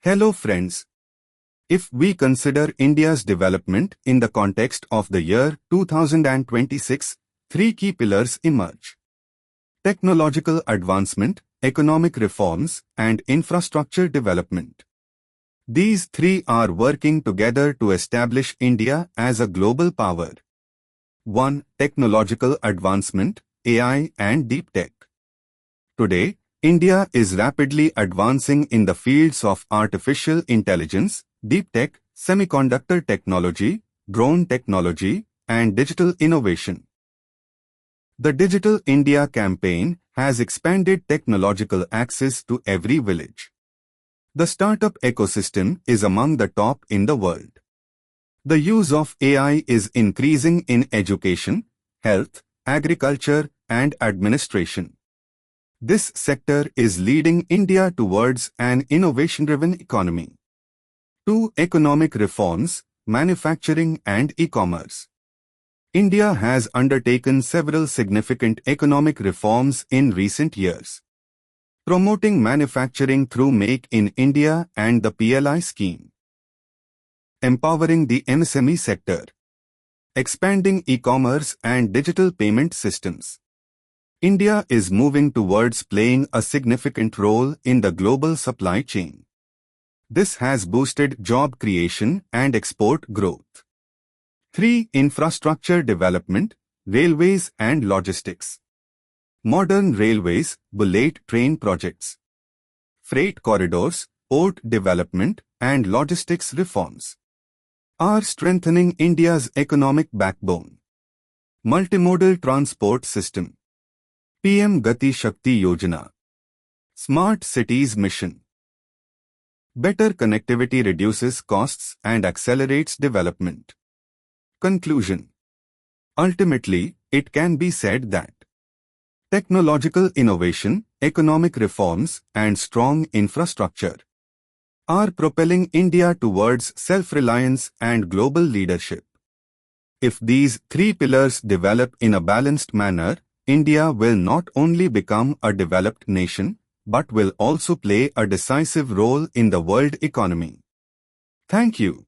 Hello friends. If we consider India's development in the context of the year 2026, three key pillars emerge: technological advancement, economic reforms, and infrastructure development. These three are working together to establish India as a global power. 1. Technological advancement, AI and deep tech. Today, India is rapidly advancing in the fields of artificial intelligence, deep tech, semiconductor technology, drone technology, and digital innovation. The Digital India campaign has expanded technological access to every village. The startup ecosystem is among the top in the world. The use of AI is increasing in education, health, agriculture, and administration. This sector is leading India towards an innovation-driven economy. 2. Economic reforms, manufacturing and e-commerce. India has undertaken several significant economic reforms in recent years, promoting manufacturing through Make in India and the PLI scheme, empowering the MSME sector, expanding e-commerce and digital payment systems. India is moving towards playing a significant role in the global supply chain. This has boosted job creation and export growth. 3. Infrastructure development, railways and logistics. Modern railways, bullet train projects, freight corridors, port development, and logistics reforms are strengthening India's economic backbone. Multimodal transport system. PM Gati Shakti Yojana. Smart Cities Mission. Better connectivity reduces costs and accelerates development. Conclusion. Ultimately, it can be said that technological innovation, economic reforms, and strong infrastructure are propelling India towards self-reliance and global leadership. If these three pillars develop in a balanced manner, India will not only become a developed nation, but will also play a decisive role in the world economy. Thank you.